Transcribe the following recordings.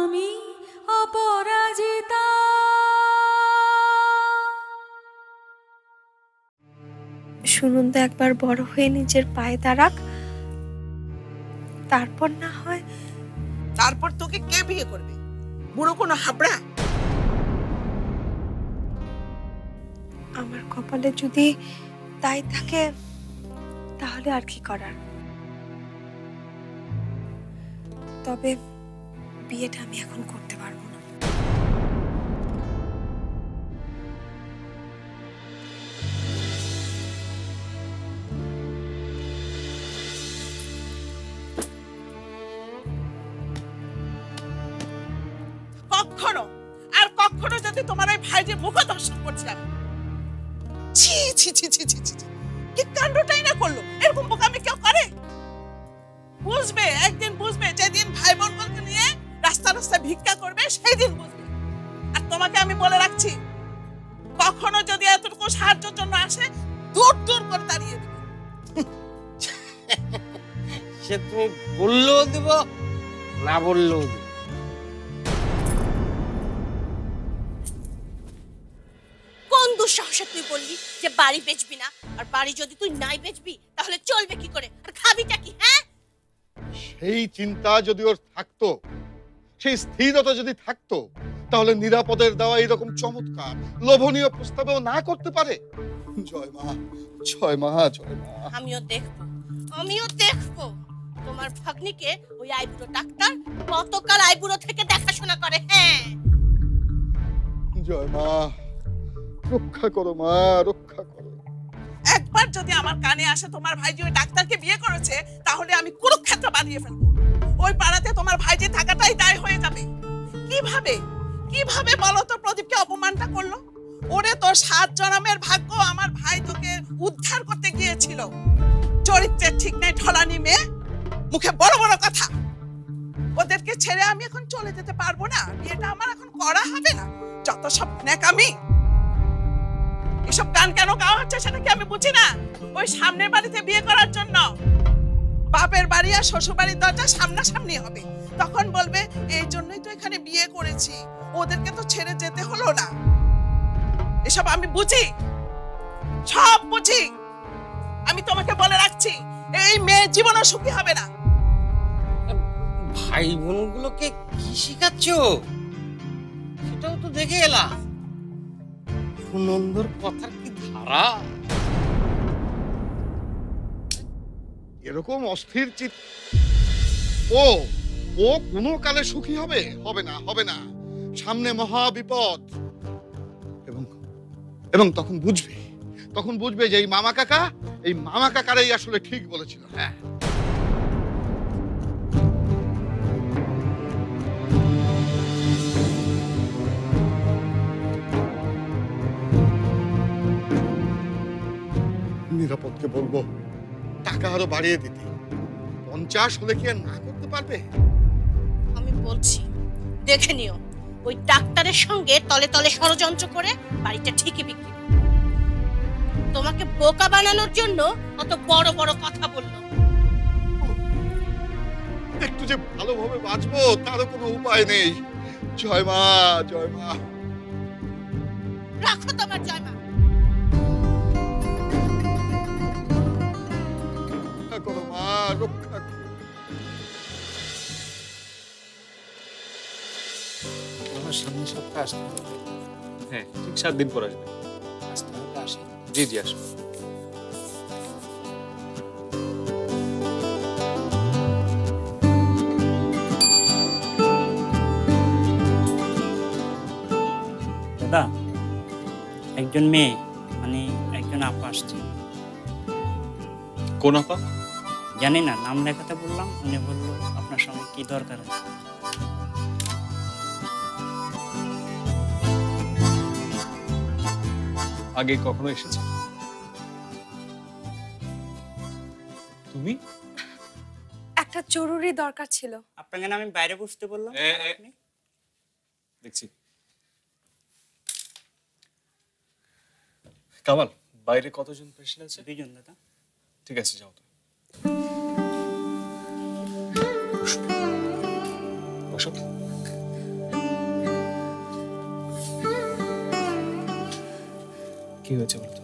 আমি অপরাজিতা। সুনন্দ একবার বড় হয়ে নিজের পায়ে দাঁড়াক, তারপর না হয়। তারপর তোকে কে বিয়ে করবে? বুড়ো কোনো হাবড়া? আমার কপালে যদি তাই থাকে তাহলে আর কি করার। তবে বিয়েটা আমি এখন করতে পারবো না। কখনো আর কখনো যদি তোমার ওই ভাই যে মুখ দর্শন করছিলাম, ছি ছি ছি ছি ছি ছি, কি কাণ্ডটাই না করলো। এরকম বোকামি কেউ করে? বুঝবে, একদিন বুঝবে, যেদিন ভাই বোনকে নিয়ে রাস্তা রাস্তায় ভিক্ষা করবে সেই দিন বুঝবে। আর তোমাকে আমি বলে রাখছি, কখনো যদি এতটুকু সাহায্যের জন্য আসে, দূর দূর করে দাঁড়িয়ে দেবে। সে তুমি বললেও দিব, না বললেও দিব। কোন দুঃসাহসে তুই বললি যে বাড়ি বেচবি না? আর বাড়ি যদি তুই নাই বেচবি তাহলে চলবে কি করে? আর খাবিটা কি? হ্যাঁ, সেই চিন্তা যদি ওর থাকতো, সেই স্থিরতা যদি থাকতো, তাহলে নিরাপদের দেওয়া এরকম চমৎকার লোভনীয় প্রস্তাবেও না করতে পারে। জয় মা, জয় মা, জয় মা। আমিও দেখবো তোমার ভাগ্নিকে ওই আইবুড়ো ডাক্তার কতকাল আইবুড়ো থেকে দেখাশোনা করে। হ্যাঁ, জয় মা, রক্ষা করো মা, রক্ষা করো। একবার যদি আমার কানে আসে তোমার ভাইজি ওই ডাক্তারকে বিয়ে করেছে, তাহলে আমি কুরুক্ষেত্র বানিয়ে ফেলবো। ওই পাড়াতে তোমার ভাইজি থাকাটাই দায় হয়ে যাবে। কিভাবে কিভাবে বলো তো প্রদীপকে অপমানটা করলো? ওরে তোর 7 জন্মের ভাগ্য, আমার ভাই তোকে উদ্ধার করতে গিয়েছিল। চরিত্রের ঠিক নেই, ঢলানি মেয়ে, মুখে বড় বড় কথা। ওদেরকে ছেড়ে আমি এখন চলে যেতে পারবো না। বিয়েটা আমার এখন করা হবে না। যত সব ন্যাকামি, এসব গান কেন গাওয়া হচ্ছে সেটা কি আমি বুঝি না? ওই সামনের বাড়িতে বিয়ে করার জন্য। বাপের বাড়ি আর শ্বশুর বাড়ির দরজা সামনাসামনি হবে, তখন বলবে এই জন্যই তো এখানে বিয়ে করেছি, ওদেরকে তো ছেড়ে যেতে হলো না। এসব আমি বুঝি, সব বুঝি। আমি তোমাকে বলে রাখছি, এই মেয়ে জীবনও সুখী হবে না। ভাই বোনগুলোকে কি শিখাচ্ছ সেটাও তো দেখে এলাম। সুনন্দর কথার কি ধারা! এরকম অস্থির ও ও কোনো কালে সুখী হবে? হবে না, হবে না। সামনে মহা বিপদ। এবং এবং তখন বুঝবে যে এই মামা কাকারাই আসলে ঠিক বলেছিল। হ্যাঁ, নিরাপদকে বলবো টাকা আরো বাড়িয়ে দিতে। 50 হলে কি আর না করতে পারবে? আমি বলছি, দেখে নিও ওই ডাক্তারের সঙ্গে তলে তলে ষড়যন্ত্র করে বাড়িটা ঠিকই বিক্রি করবে। তোমাকে বোকা বানানোর জন্য অত বড় বড় কথা বললো। একটু যে ভালোভাবে বাঁচবো তারও কোনো উপায় নেই। জয় মা, জয় মা। রাখো তোমার জয় মা। রক্ষা করো মা, রক্ষা করো। আমার সামনের সপ্তাহে আসতে হবে। হ্যাঁ, ঠিক 7 দিন পর আসবে। আসতে হবে, আসি। জি জি, আসো। দাদা, একজন মেয়ে মানে একজন আপা আসছে। কোন আপা? জানি না, নাম লেখাতে বললাম, উনি বললো আপনার সঙ্গে কি দরকার আছে। আগে কখনো এসেছে? তুমি? একটা জরুরি দরকার ছিল। আপনাকে না আমি বাইরে বসতে বললাম? দেখছি। কামাল, বাইরে কতজন পেশেন্ট আছে? 2 জন দাদা। ঠিক আছে, যাও তো। বসো। কি হয়েছে বলতো?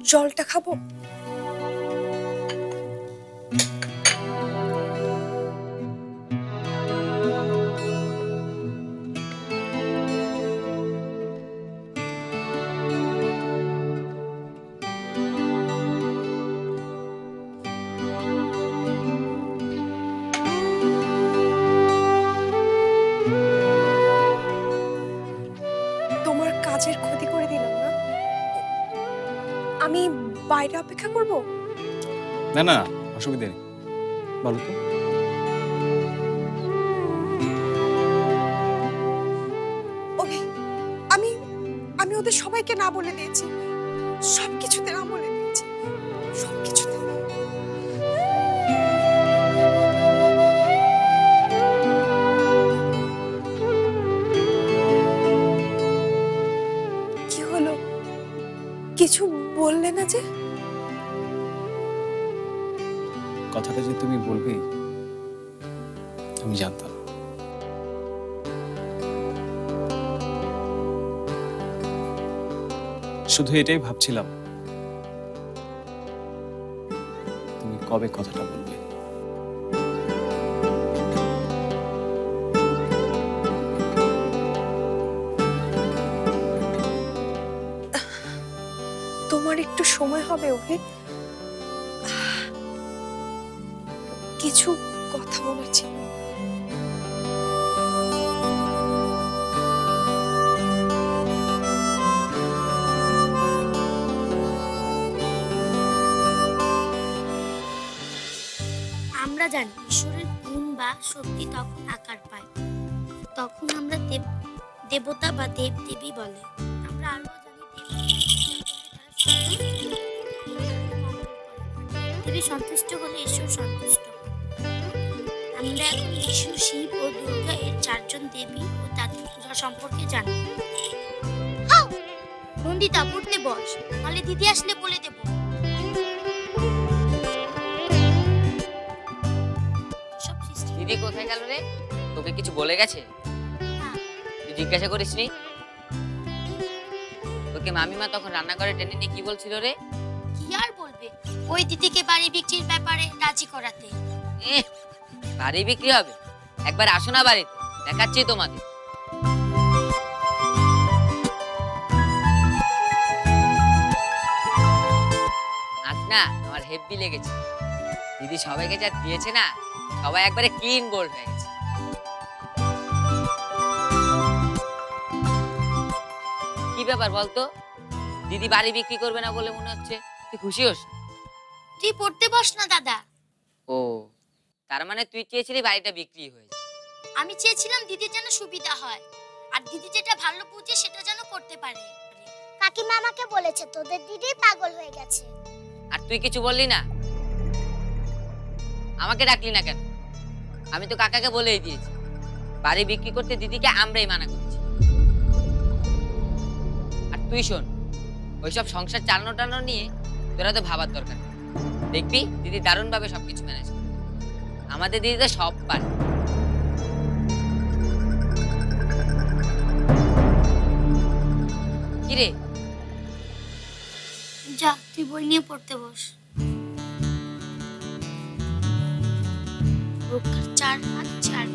জলটা খাবো? তোমার কাজের ক্ষতি করে দিলাম না? আমি বাইরে অপেক্ষা করব? না না, অসুবিধা নেই, বলো তো। ওকে, আমি আমি ওদের সবাইকে না বলে দিয়েছি, সবকিছুতে না বলে দিয়েছি, সবকিছুতে। কি হলো, কিছু বললে না যে? কথাটা যে তুমি বলবে আমি জানতাম। শুধু এটাই ভাবছিলাম তুমি কবে কথাটা বলবে। তোমার একটু সময় হবে ওকে, কিছু কথা বলার ছিল। আমরা জানি ঈশ্বরের গুণ বা শক্তি তখন আকার পায়, তখন আমরা দেবতা বা দেব দেবী বলে। আমরা আরো জানি দেবী সন্তুষ্ট হলে ঈশ্বর সন্তুষ্ট। আমরা এখন বিষ্ণু, শিব ও দুর্গা এর 4 জন দেবী ও তাদের পূজা সম্পর্কে জানি। নন্দিতা, পড়তে বস, নাহলে দিদি আসলে বলে দেব। দিদি কোথায় গেল রে? তোকে কিছু বলে গেছে? তুই জিজ্ঞাসা করিসনি? তোকে মামিমা তখন রান্নাঘরে টেনে নিয়ে কি বলছিল রে? কি আর বলবে, ওই দিদিকে বাড়ি বিক্রির ব্যাপারে রাজি করাতে। বাড়ি বিক্রি হবে? একবার আসো না বাড়িতে, দেখাচ্ছি তোমাদের। আজ না আমার হেব্বি লেগেছে। দিদি সবাইকে যা দিয়েছে না, সবাই একবারে ক্লিন বোল্ড হয়ে গেছে। কি ব্যাপার বলতো? দিদি বাড়ি বিক্রি করবে না বলে মনে হচ্ছে তুই খুশি হোস? তুই পড়তে বস না দাদা। ও, তার মানে তুই চেয়েছিলি বাড়িটা বিক্রি হয়ে যায়। আমি চেয়েছিলাম দিদির যেন সুবিধা হয়, আর দিদি যেটা ভালো বুঝে সেটা যেন করতে পারে। কাকিমা আমাকে বলেছে তোদের দিদি পাগল হয়ে গেছে। আর তুই কিছু বললি না? আমাকে ডাকলি না কেন? আমি তো কাকাকে বলেই দিয়েছি বাড়ি বিক্রি করতে দিদিকে আমরাই মানা করছি। আর তুই শোন, ওইসব সংসার চালানো টানো নিয়ে তোরা তো ভাবার দরকার নেই। দেখবি দিদি দারুণ ভাবে সবকিছু ম্যানেজ করে। আমাদের দিদি তো সব পারে। কি রে? যা, তুই বই নিয়ে পড়তে বস। রক্ষার 4 হাত 4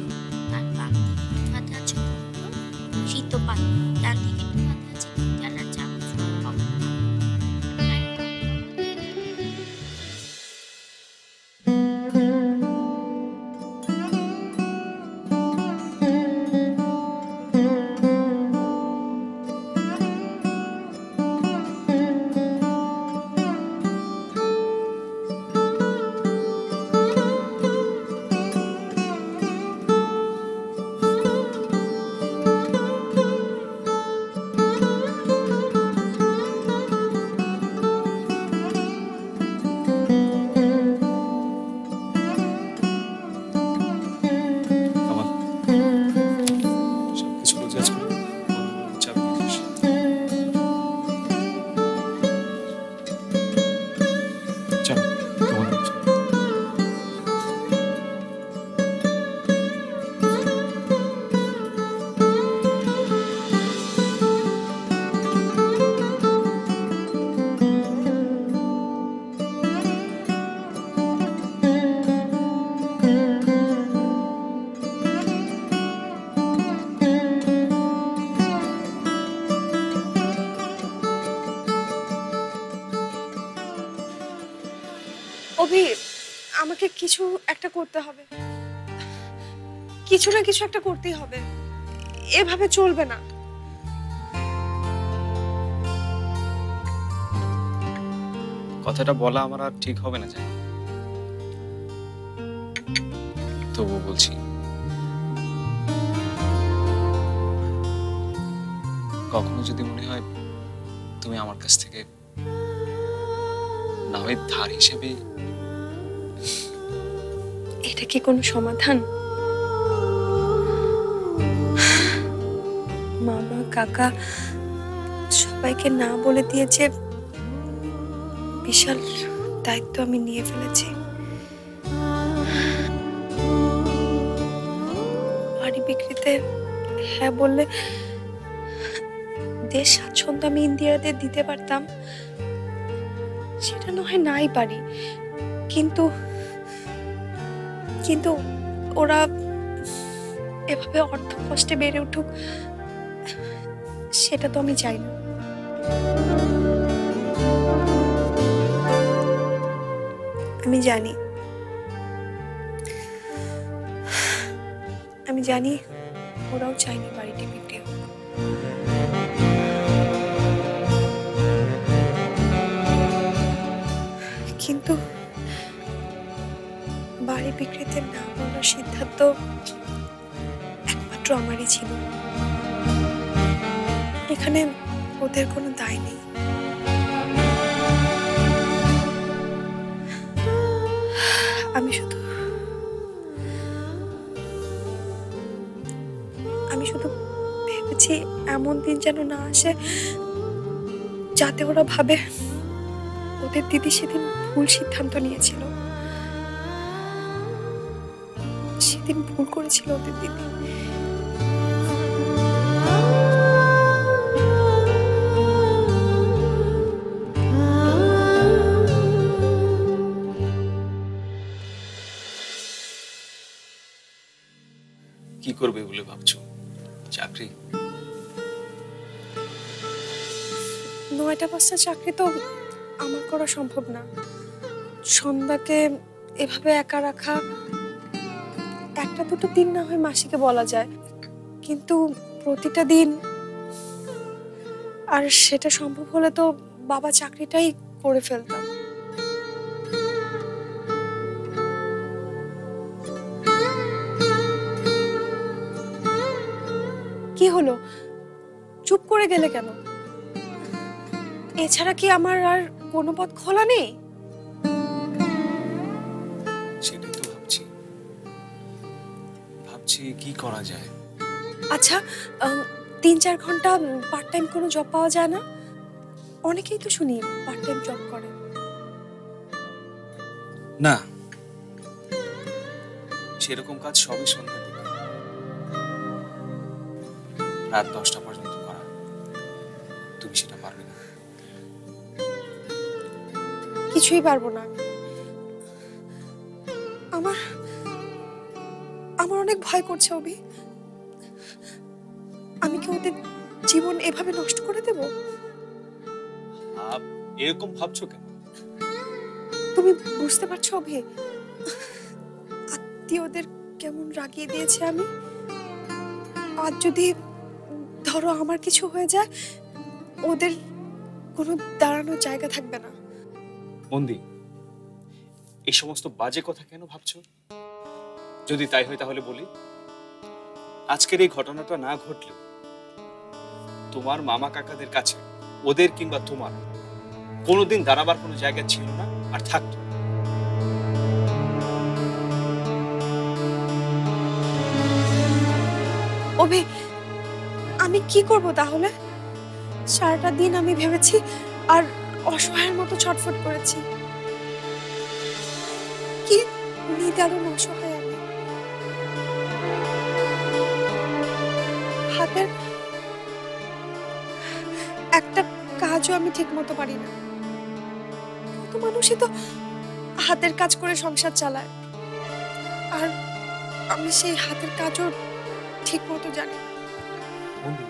তার বাম দিকে হাতে আছে শীতপাত, ডান দিকে হাতে আছে জ্বালার চামচ। অভি, আমাকে কিছু একটা করতে হবে, কিছু না কিছু একটা করতেই হবে, এভাবে চলবে না। কথাটা বলা আমার আর ঠিক হবে না জানি, তবুও বলছি। কখনো যদি মনে হয় তুমি আমার কাছ থেকে না হয় ধার হিসেবে, এটা কি কোনো সমাধান? মামা কাকা সবাইকে না বলে দিয়েছে, বিশাল দায়িত্ব আমি নিয়ে ফেলেছি। বাড়ি বিক্রিতে হ্যাঁ বললে দেশ স্বাচ্ছন্দ্য আমি ইন্দিরাদের দিতে পারতাম, সেটা না হয় নাই পারি, কিন্তু কিন্তু ওরা এভাবে অর্থ কষ্টে বেড়ে উঠুক, সেটা তো আমি চাই না। আমি জানি ওরাও চাইনি বাড়িটি বিক্রি হোক, কিন্তু বাড়ি বিক্রিতে না বলার সিদ্ধান্ত একমাত্র আমারই ছিল। এখানে ওদের কোনো দায় নেই। আমি শুধু ভেবেছি এমন দিন যেন না আসে যাতে ওরা ভাবে ওদের দিদি সেদিন ভুল সিদ্ধান্ত নিয়েছিল, সেদিন ভুল করেছিল ওদের দিদি। কি করবে বলে ভাবছো? চাকরি? 9টা 5টা চাকরি তো আমার করা সম্ভব না। সন্ধ্যাকে এভাবে একা রাখা, 1টা 2টো দিন না হয় মাসিকে বলা যায়, কিন্তু প্রতিটা দিন, আর সেটা সম্ভব হলে তো বাবা চাকরিটাই করে ফেলতাম। কি হলো, চুপ করে গেলে কেন? এছাড়া কি আমার আর কোনো পথ খোলা নেই? সেটাই তো ভাবছি কি করা যায়। আচ্ছা, 3-4 ঘন্টা পার্ট টাইম কোনো জব পাওয়া যায় না? অনেকেই তো শুনি পার্ট টাইম জব করে। না, সেরকম কাজ সবই সন্ধ্যার দিকে, রাত 10টা পর্যন্ত করা। তুমি সেটা পারবে না। কিছুই পারবো না আমি। আমার অনেক ভয় করছে অভি। আমি কি ওদের জীবন এভাবে নষ্ট করে দেব? এরকম ভাবছো কেন? তুমি বুঝতে পারছো অভি, আত্মীয়দের কেমন রাগিয়ে দিয়েছে আমি। আজ যদি ধরো আমার কিছু হয়ে যায়, ওদের কোনো দাঁড়ানোর জায়গা থাকবে না। মন্দি, এই সমস্ত বাজে কথা কেন ভাবছো? যদি তাই হয় তাহলে বলি, আজকের এই ঘটনাটা না ঘটলেও তোমার মামা কাকাদের কাছে ওদের কিংবা তোমার কোনোদিন দাঁড়াবার কোনো জায়গা ছিল না, আর থাকতো। অভি, আমি কি করব তাহলে? সারাটা দিন আমি ভেবেছি আর অসহায়ের মতো ছটফট করেছি। কি নিদারুণ অসহায় আমি। হাতের একটা কাজও আমি ঠিক মতো পারি না। কত মানুষই তো হাতের কাজ করে সংসার চালায়, আর আমি সেই হাতের কাজও ঠিক মতো জানি না। মন্দি,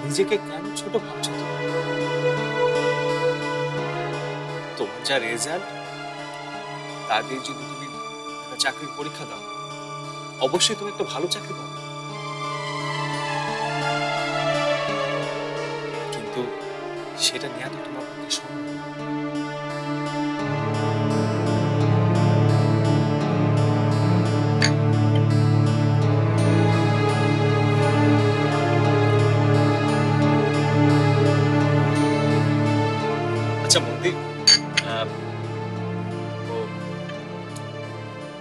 নিজেকে কেন ছোট ভাবছো? তোমার যা রেজাল্ট তার আগে যদি তুমি একটা চাকরির পরীক্ষা দাও, অবশ্যই তুমি একটা ভালো চাকরি পাবে। কিন্তু সেটা নেওয়া তো তোমার পক্ষে সম্ভব না। আচ্ছা মন্দির,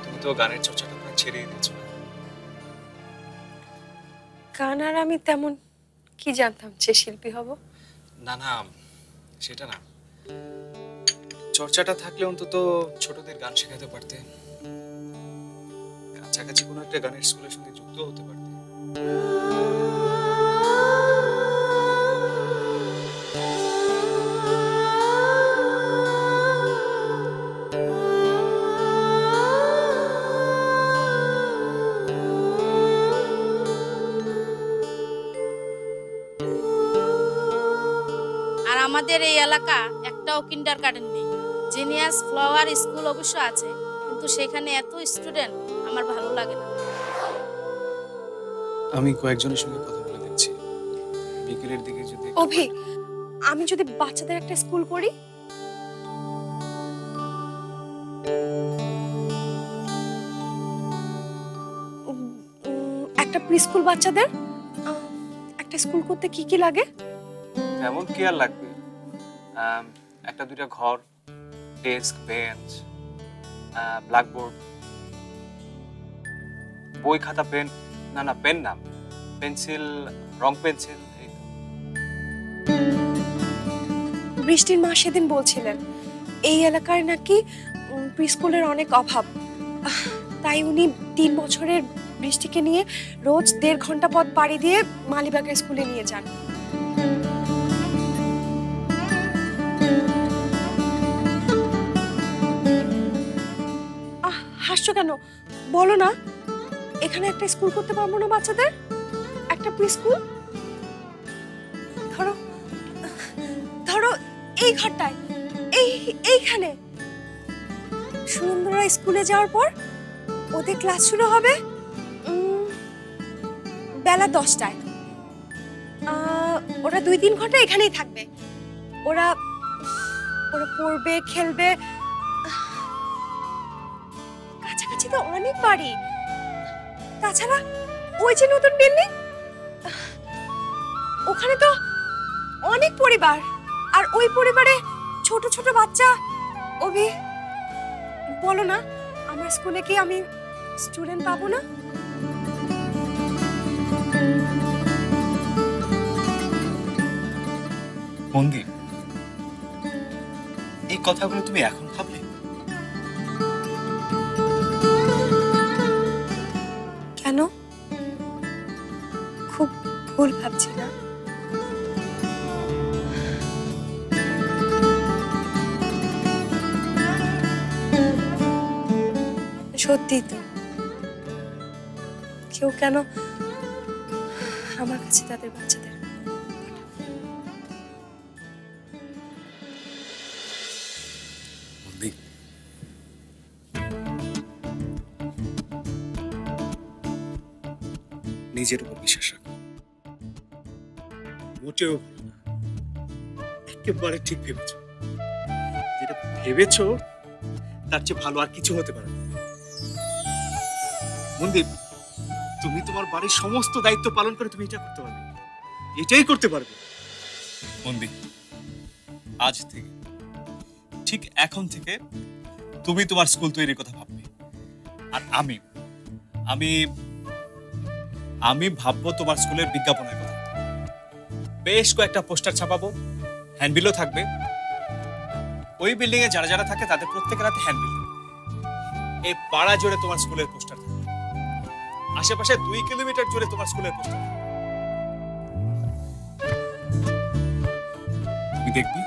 তুমি তো গানের চর্চাটা প্রায় ছেড়েই দিয়েছো না? গান আর আমি তেমন কি জানতাম যে শিল্পী হব? না না, সেটা না, চর্চাটা থাকলে অন্তত ছোটদের গান শেখাতে পারতে, কাছাকাছি কোনো একটা গানের স্কুলের সঙ্গে যুক্ত হতে পারতে। আর আমাদের এই এলাকা একটাও কিন্ডারগার্টেন নেই। জিনিয়াস ফ্লাওয়ার স্কুল অবশ্য আছে, কিন্তু সেখানে এত স্টুডেন্ট আমার ভালো লাগে না। আমি কয়েকজনের সঙ্গে কথা বলে দেখছি, বিকেলের দিকে যদি অভি, আমি যদি বাচ্চাদের একটা স্কুল করি? একটা প্রি স্কুল বাচ্চাদের একটা স্কুল করতে কি কি লাগে? তেমন কি আর লাগবে, একটা দুইটা ঘর, ডেস্ক, বেঞ্চ, ব্ল্যাকবোর্ড, বই, খাতা, পেন, না না পেন না, পেন্সিল, রং পেন্সিল। বৃষ্টির মা সেদিন বলছিলেন এই এলাকায় নাকি প্রি স্কুলের অনেক অভাব, তাই উনি 3 বছরের বৃষ্টিকে নিয়ে রোজ 1.5 ঘন্টা পথ পাড়ি দিয়ে মালিবাগের স্কুলে নিয়ে যান। হাসছো কেন? বলো না, এখানে একটা স্কুল করতে পারবো না বাচ্চাদের? একটা প্রি স্কুল ধরো, ধরো এই ঘরটায়, এইখানে। সুন্দরা স্কুলে যাওয়ার পর ওদের ক্লাস শুরু হবে বেলা 10টায়। ওরা 2-3 ঘন্টা এখানেই থাকবে। ওরা ওরা পড়বে, খেলবে। কাছাকাছি তো অনেক বাড়ি, তাছাড়া ওই যে নতুন বিল্ডিং, ওখানে তো অনেক পরিবার, আর ওই পরিবারে ছোট ছোট বাচ্চা। অভি, বলো না, আমার স্কুলে কি আমি স্টুডেন্ট পাবো না? মন্দি, এই কথাগুলো তুমি এখন ভাবলে? কেন? খুব ভুল ভাবছি না? সত্যি তো, কেউ কেন আমার কাছে তাদের বাচ্চাদের নিজের উপর বিশ্বাস রাখো, মোটেও ভালো না, একেবারে ঠিক ভেবেছো। যেটা ভেবেছো তার চেয়ে ভালো আর কিছু হতে পারে না। মনদীপ, তুমি তোমার বাড়ির সমস্ত দায়িত্ব পালন করে তুমি এটা করতে পারবে, এটাই করতে পারবে। মনদীপ, আজ থেকে, ঠিক এখন থেকে তুমি তোমার স্কুল তৈরির কথা ভাববে, আর আমি আমি আমি ভাববো তোমার স্কুলের বিজ্ঞাপনের কথা। বেশ কয়েকটা পোস্টার ছাপাবো, হ্যান্ডবিলও থাকবে। ওই বিল্ডিং এ যারা যারা থাকে তাদের প্রত্যেকের হাতে হ্যান্ডবিল। এই পাড়া জুড়ে তোমার স্কুলের পোস্টার থাকবে, আশেপাশে 2 কিলোমিটার জুড়ে তোমার স্কুলের পোস্টার থাকবে। তুমি দেখবি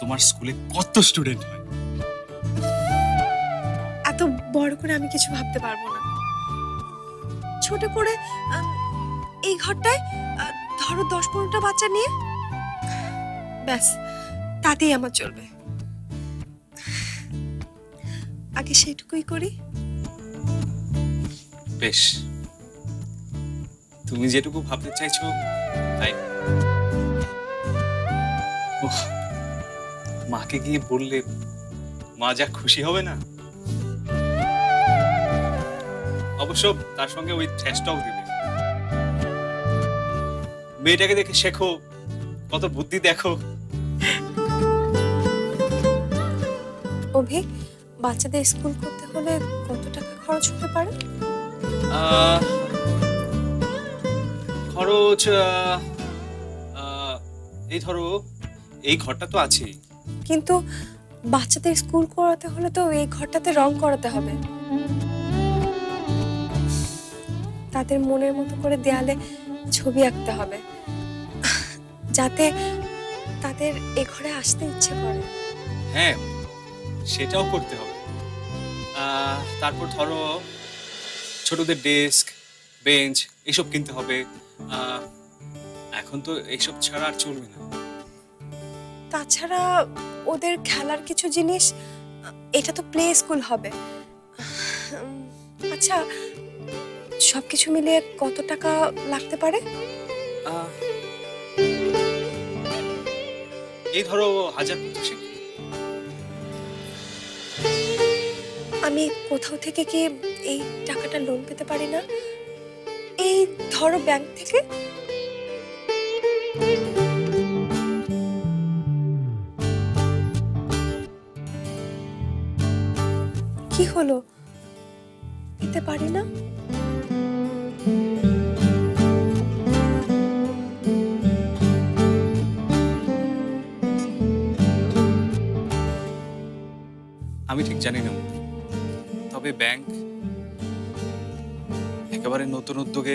তোমার স্কুলে কত স্টুডেন্ট হয়। এত বড় করে আমি কিছু ভাবতে পারবো না। ছোট করে এই ঘরটায় ধরো 10-15টা বাচ্চা নিয়ে, ব্যাস তাতেই আমার চলবে। আগে সেটুকুই করি। বেশ, তুমি যেটুকু ভাবতে চাইছো তাই। ওহ, মাকে গিয়ে বললে মা যা খুশি হবে না। অবশ্য তার সঙ্গে ওই ঠেসটাও দিবে। মেয়েটাকে দেখে শেখো, কত বুদ্ধি দেখো। অভি, বাচ্চাদের স্কুল করতে হলে কত টাকা খরচ হতে পারে? খরচ এই ধরো, এই ঘরটা তো আছেই, কিন্তু বাচ্চাদের স্কুল করাতে হলে তো এই ঘরটাতে রং করাতে হবে, তাদের মনের মতো করে দেয়ালে ছবি আঁকতে হবে, যাতে তাদের এ ঘরে আসতে ইচ্ছে করে। হ্যাঁ, সেটাও করতে হবে। তারপর ধরো ছোটদের ডেস্ক, বেঞ্চ এসব কিনতে হবে। এখন তো এইসব ছাড়া আর চলবে না। তাছাড়া ওদের খেলার কিছু জিনিস, এটা তো প্লে স্কুল হবে। আচ্ছা, সবকিছু মিলিয়ে কত টাকা লাগতে পারে? এই ধরো 1000-1500। আমি কোথাও থেকে কি এই টাকাটা লোন পেতে পারি না? এই ধরো ব্যাংক থেকে। কি হলো, পেতে পারি না? আমি ঠিক জানি না, তবে ব্যাংক একেবারে নতুন উদ্যোগে,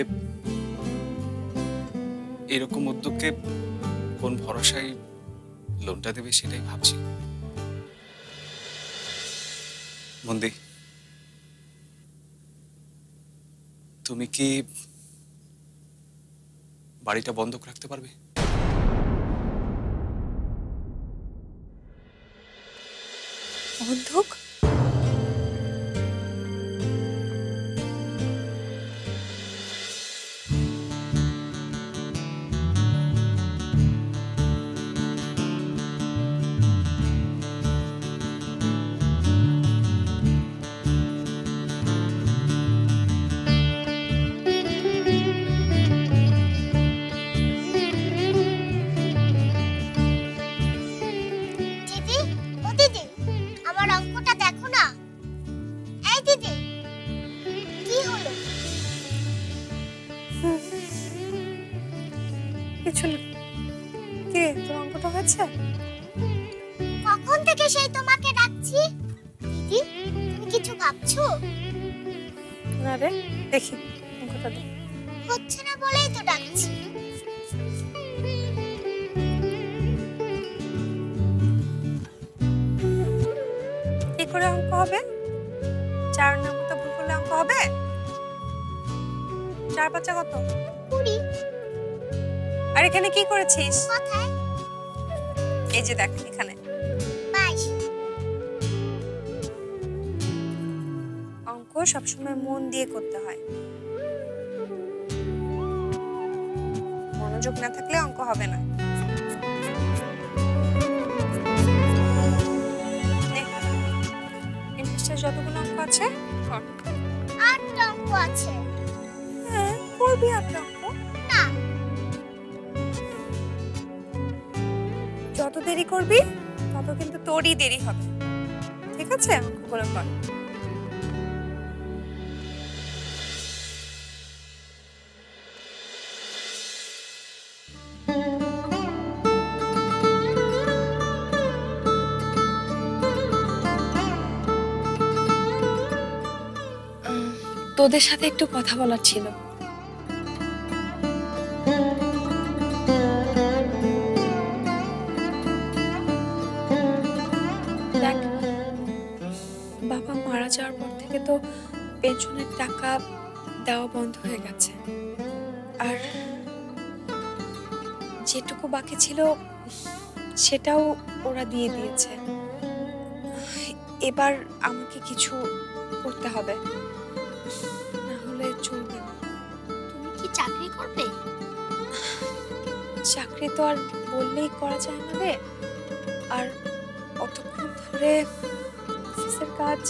এরকম উদ্যোগকে কোন ভরসায় লোনটা দেবে সেটাই ভাবছি। মন্দি, তুমি কি বাড়িটা বন্ধক রাখতে পারবে? বন্ধক? দিদি, ও দিদি, আমার অঙ্কটা দেখো না। এই দিদি, কি হলো? কিছু না। কে, তোর অঙ্কটা হয়েছে? কখন থেকে সেই তোমাকে ডাকছি। দিদি, তুমি কিছু ভাবছো? না রে, দেখি অঙ্কটা দেখ। হচ্ছে না বলেই তো ডাকছি। কি করে অঙ্ক হবে? 4 নাম্বারটা ভুল করলে অঙ্ক হবে? 4 5 কত? 20। আর এখানে কি করেছিস? কোথায়? এই যে দেখ এখানে। 22। অঙ্ক সবসময় মন দিয়ে করতে হয়, মনোযোগ না থাকলে অঙ্ক হবে না। নে, এই পৃষ্ঠায় যতগুলো অঙ্ক আছে কর। 8টা অঙ্ক আছে। হ্যাঁ, করবি 8টা অঙ্ক। না, যত দেরি করবি তত কিন্তু তোরই দেরি হবে, ঠিক আছে? অঙ্কগুলো কর। তোদের সাথে একটু কথা বলার ছিল। দেখ, বাবা মারা যাওয়ার পর থেকে তো পেনশনের টাকা দেওয়া বন্ধ হয়ে গেছে, আর যেটুকু বাকি ছিল সেটাও ওরা দিয়ে দিয়েছে। এবার আমাকে কিছু করতে হবে, না হলে চলবে না। তুমি কি চাকরি করবে? চাকরি তো আর বললেই করা যায় না রে, আর অতক্ষণ ধরে অফিসের কাজ,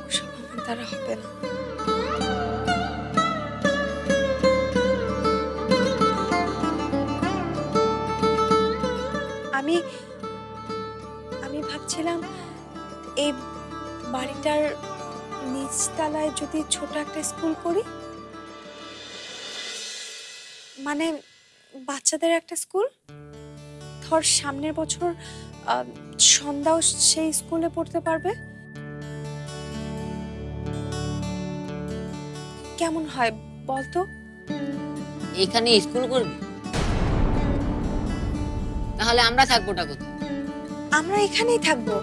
ওসব আমার দ্বারা হবে না। আমি আমি ভাবছিলাম এই বাড়িটার নিচতলায় যদি ছোট একটা স্কুল করি, মানে বাচ্চাদের একটা স্কুল। ধর সামনের বছর সন্ধ্যাও সেই স্কুলে পড়তে পারবে। কেমন হয় বলতো? এখানে স্কুল করবি? তাহলে আমরা থাকবোটা কোথায়? আমরা এখানেই থাকবো।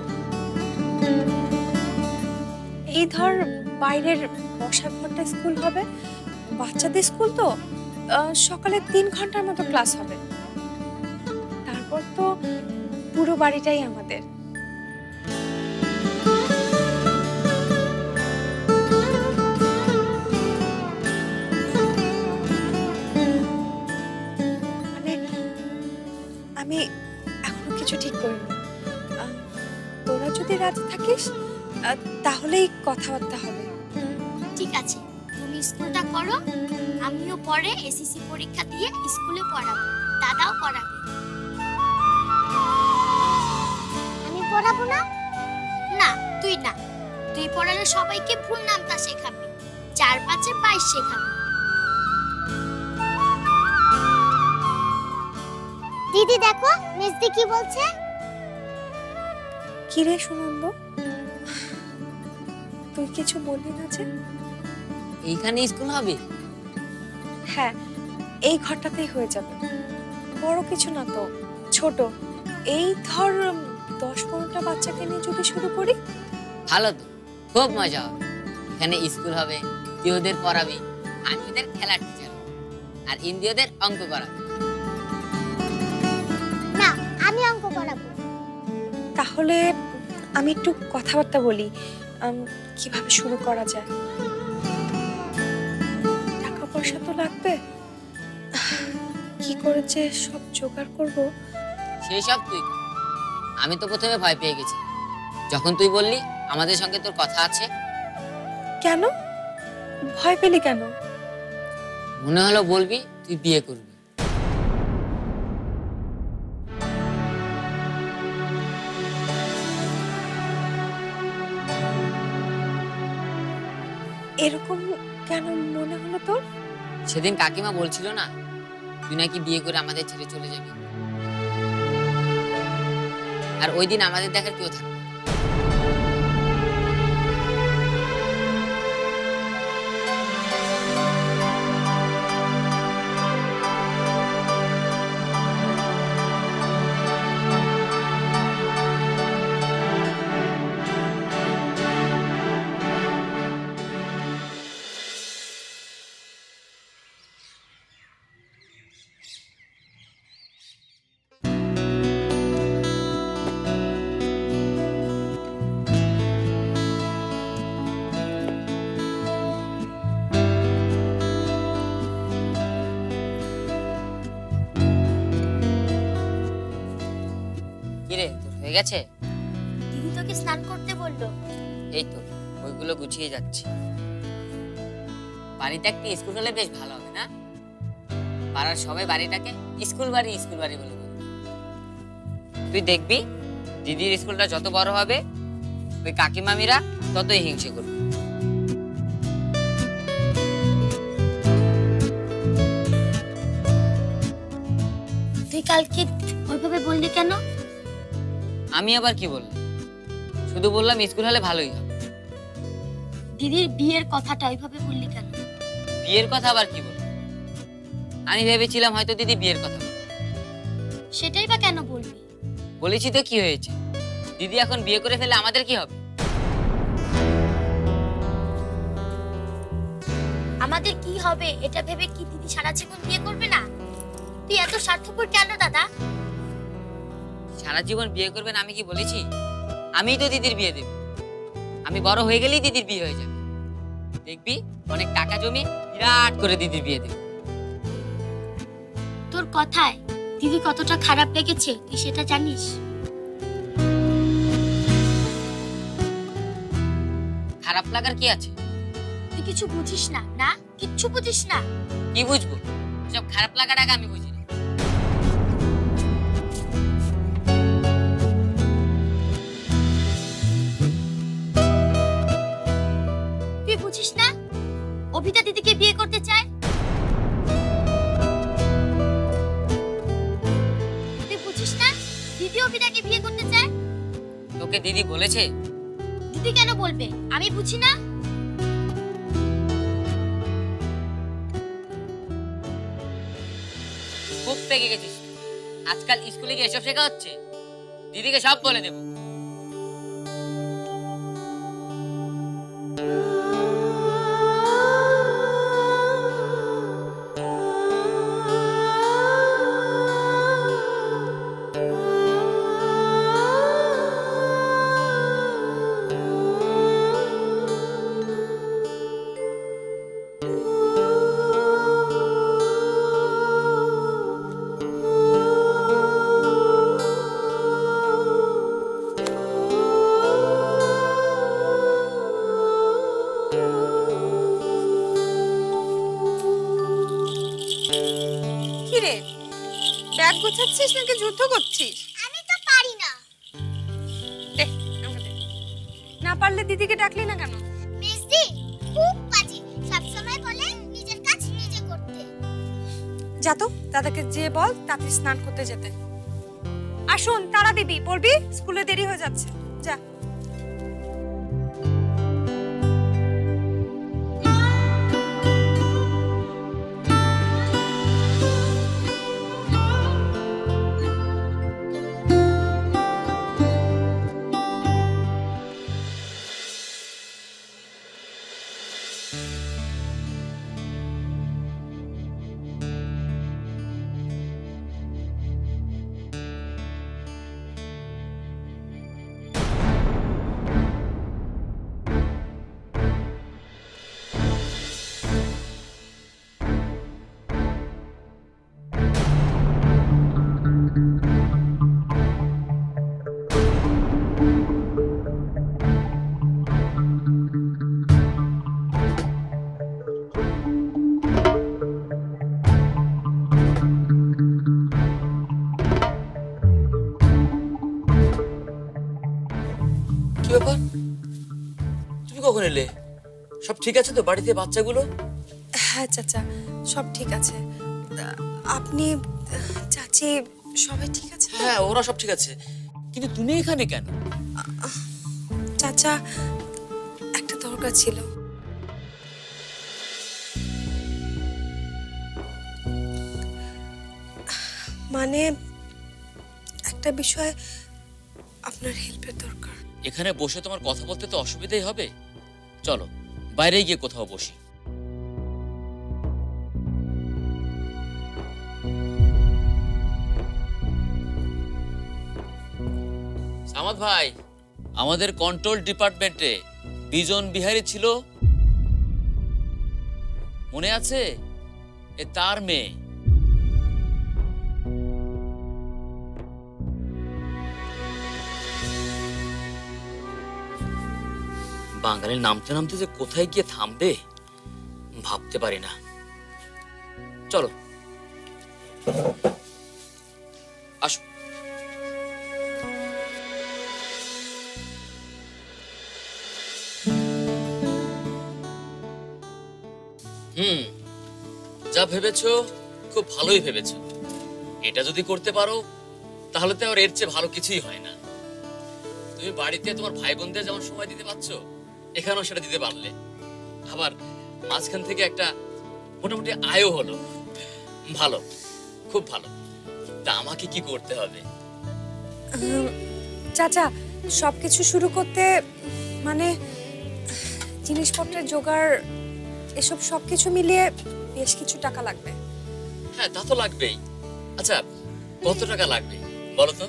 এই ধর বাইরের বসার ঘরটা স্কুল হবে, বাচ্চাদের স্কুল তো, সকালে 3 ঘন্টার মতো ক্লাস হবে, তারপর তো পুরো বাড়িটাই আমাদের। মানে আমি এখনো কিছু ঠিক করিনি। তোরা যদি রাজি থাকিস তাহলেই কথাবার্তা হবে। ঠিক আছে, তুমি স্কুলটা করো, আমিও পরে এসএসসি পরীক্ষা দিয়ে স্কুলে পড়াবো, দাদাও পড়াবে। আমি পড়াবো না? না, তুই না, তুই পড়ালে সবাইকে ভুল নামতা শেখাবি, 4 5 22 শেখাবি। দিদি দেখো মিসদি কি বলছে। কি রে সুনন্দ, তুই কিছু বললি না যে? এইখানে স্কুল হবে? হ্যাঁ, এই ঘরটাতেই হয়ে যাবে, বড় কিছু না তো, ছোট। এই ধর 10-15টা বাচ্চাকে নিয়ে যদি শুরু করি। ভালো তো, খুব মজা হবে। এখানে স্কুল হবে, তুই ওদের পড়াবি, আমি ওদের খেলার টিচার, আর ইন্দি ওদের অঙ্ক করাবে। না, আমি অঙ্ক পড়াবো। তাহলে আমি একটু কথাবার্তা বলি, কিভাবে শুরু করা যায়। টাকা পয়সা তো লাগবে, কি করে যে সব জোগাড় করব। সেই সব তুই কর। আমি তো প্রথমে ভয় পেয়ে গেছি যখন তুই বললি আমাদের সঙ্গে তোর কথা আছে। কেন ভয় পেলি কেন? মনে হলো বলবি তুই বিয়ে করবি। এরকম কেন মনে হলো তোর? সেদিন কাকিমা বলছিল না তুই নাকি বিয়ে করে আমাদের ছেড়ে চলে যাবি, আর ওই দিন আমাদের দেখার কেউ থাকবে। কিরে তোর হয়ে গেছে? দিদি তোকে স্নান করতে বললো। এই তো ওইগুলো গুছিয়ে যাচ্ছি। বাড়িতে একটা স্কুল হলে বেশ ভালো হবে না? পাড়ার সবাই বাড়িটাকে স্কুল বাড়ি বলে বলবে। তুই দেখবি দিদির স্কুলটা যত বড় হবে ওই কাকিমামিরা ততই হিংসে করবে। তুই কালকে ওইভাবে বললি কেন? আমি আবার কি বললাম? শুধু বললাম স্কুল হলে ভালোই হবে। দিদির বিয়ের কথাটা ওইভাবে বললি কেন? বিয়ের কথা আবার কি বলবো? আমি ভেবেছিলাম হয়তো দিদি বিয়ের কথা বলবে। সেটাই বা কেন বলবি? বলেছি তো কি হয়েছে? দিদি এখন বিয়ে করে ফেলে আমাদের কি হবে? আমাদের কি হবে এটা ভেবে কি দিদি সারা জীবন বিয়ে করবে না? তুই এত স্বার্থপর কেন দাদা? সারা জীবন বিয়ে করবেন আমি কি বলেছি? আমিই তো দিদির বিয়ে দেব। আমি বড় হয়ে গেলেই দিদির বিয়ে হয়ে যাবে। দেখবি অনেক টাকা জমি বিরাট করে দিদির বিয়ে দেব। তোর কথায় দিদি কতটা খারাপ লেগেছে তুই সেটা জানিস? খারাপ লাগার কি আছে? তুই কিছু বুঝিস না, না কিচ্ছু বুঝিস না। কি বুঝবো? সব খারাপ লাগার আগে আমি বুঝি না। তুই বুঝিস না অভিতা দিদিকে বিয়ে করতে চায়? তুই বুঝিস না দিদি অভিতাকে বিয়ে করতে চায়? তোকে দিদি বলেছে? দিদি কেন বলবে? আমি বুঝি না? খুব পেকে গেছিস। আজকাল স্কুলে গিয়ে এসব শেখা হচ্ছে? দিদিকে সব বলে দেবো। কিরে ব্যাগ গোছাচ্ছিস নাকি যুদ্ধ করছিস? আমি তো পারি না। না পারলে দিদিকে ডাকলি না কেন? মেজদি খুব বাজে, সব সময় বলে নিজের কাজ নিজে করতে। যা তো দাদাকে যে বল তাড়াতাড়ি স্নান করতে যেতে। আসুন তারা দিবি, পড়বি, স্কুলে দেরি হয়ে যাচ্ছে। যা। কি ব্যাপার? তুমি কখন এলে? সব ঠিক আছে তো বাড়িতে বাচ্চাগুলো? হ্যাঁ চাচা, সব ঠিক আছে। আপনি, চাচি সবাই ঠিক আছে? হ্যাঁ ওরা সব ঠিক আছে, কিন্তু তুমি এখানে কেন? চাচা একটা দরকার ছিল। মানে একটা বিষয় আপনার হেল্পের দরকার। এখানে বসে তোমার কথা বলতে তো অসুবিধাই হবে। চলো বাইরে গিয়ে কোথাও বসি। সামাদ ভাই, আমাদের কন্ট্রোল ডিপার্টমেন্টে বিজন বিহারী ছিল, মনে আছে? এ তার মেয়ে। বাঙালির নামতে নামতে যে কোথায় গিয়ে থামবে ভাবতে পারি না। চলো আসো। যা ভেবেছো খুব ভালোই ভেবেছো। এটা যদি করতে পারো তাহলে তো আর এর চেয়ে ভালো কিছুই হয় না। তুমি বাড়িতে তোমার ভাই বোনদের যেমন সময় দিতে পারছো, এখানেও সেটা দিতে পারলে। আবার মাঝখান থেকে একটা মোটামুটি আয়ও হলো। ভালো, খুব ভালো। তা আমাকে কি করতে হবে? চাচা সবকিছু শুরু করতে মানে জিনিসপত্রের জোগাড়, এসব সবকিছু মিলিয়ে বেশ কিছু টাকা লাগবে। হ্যাঁ তা তো লাগবেই। আচ্ছা কত টাকা লাগবে বলো তো?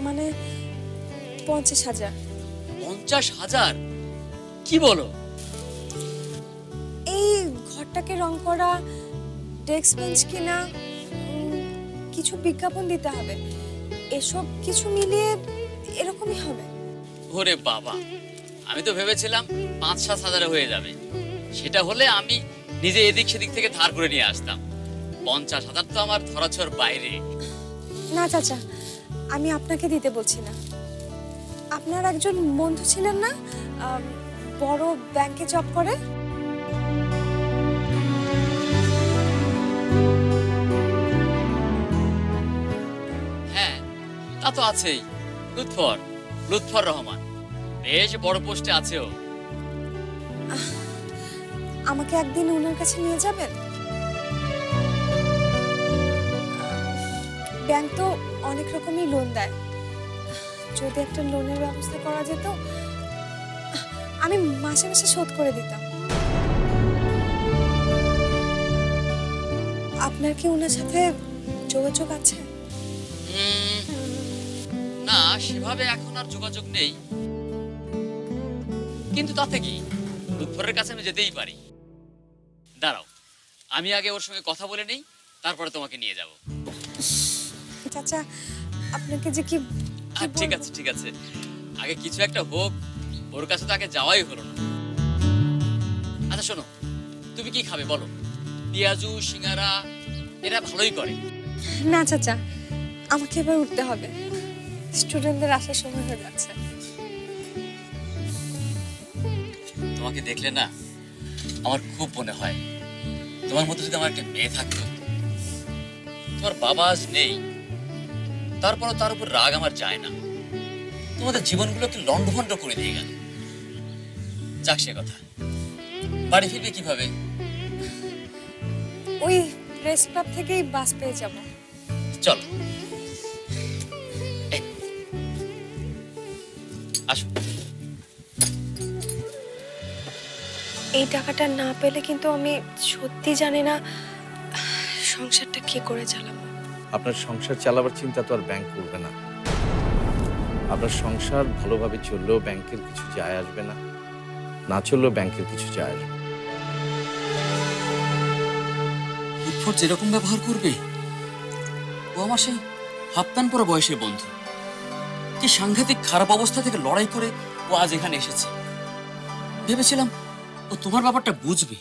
মানে 50,000। 50,000? কি বলো? এই ঘরটাকে রং করা, ডেস্ক বেঞ্চ কিনা, কিছু বিজ্ঞাপন দিতে হবে, এসব কিছু মিলিয়ে এরকমই হবে। ওরে বাবা, আমি তো ভেবেছিলাম 5-7 হাজারে হয়ে যাবে। সেটা হলে আমি নিজে এদিক সেদিক থেকে ধার করে নিয়ে আসতাম। 50,000 তো আমার ধরাছোঁয়ার বাইরে। না চাচা, আমি আপনাকে দিতে বলছি না। আপনার একজন বন্ধু ছিলেন না, বড় ব্যাংকে জব করে? হ্যাঁ, তা তো আছেই। লুৎফর রহমান, বেশ বড় পোস্টে আছে ও। আমাকে একদিন ওনার কাছে নিয়ে যাবেন? ব্যাংক তো অনেক রকমই লোন দেয়, যদি একটা লোনের ব্যবস্থা করা যেত, আমি মাসে মাসে শোধ করে দিতাম। আপনার কি ওনার সাথে যোগাযোগ আছে? না, সেভাবে এখন আর যোগাযোগ নেই, কিন্তু তাতে কি, লুৎফরের কাছে আমি যেতেই পারি। দাঁড়াও, আমি আগে ওর সঙ্গে কথা বলে নেই, তারপরে তোমাকে নিয়ে যাব। চাচা, আপনাকে যে কি ঠিক আছে ঠিক আছে, আগে কিছু একটা হোক, ওর কাছে তো আগে যাওয়াই হলো না। আচ্ছা শোনো, তুমি কি খাবে বলো? পেঁয়াজু, সিঙ্গারা এরা ভালোই করে। না চাচা, আমাকে এবার উঠতে হবে, স্টুডেন্টদের আসার সময় হয়ে যাচ্ছে। তোমাকে দেখলে না আমার খুব মনে হয় তোমার মতো যদি আমার একটা মেয়ে থাকতো। তোমার বাবা আজ নেই, তারপরও তার উপর রাগ আমার যায় না। তোমাদের জীবনগুলোকে লন্ডভন্ড করে দিয়ে গেল। যাক সে কথা, বাড়ি ফিরবে কিভাবে? ওই প্রেস ক্লাব থেকেই বাস পেয়ে যাব। চলো আসো। এই টাকাটা না পেলে কিন্তু আমি সত্যি জানি না সংসারটা কি করে চালাবো। আপনার সংসার চালাবার চিন্তা তো আর ব্যাংক করবে না। আপনার সংসার ভালোভাবে চললেও ব্যাংকের কিছু যায় আসবে না, না চললেও ব্যাংকের কিছু যায় আসবে। লুৎফর যেরকম ব্যবহার করবে, ও আমার সেই হাপ্তান পরা বয়সের বন্ধু। কি সাংঘাতিক খারাপ অবস্থা থেকে লড়াই করে ও আজ এখানে এসেছে। ভেবেছিলাম ও তোমার ব্যাপারটা বুঝবে,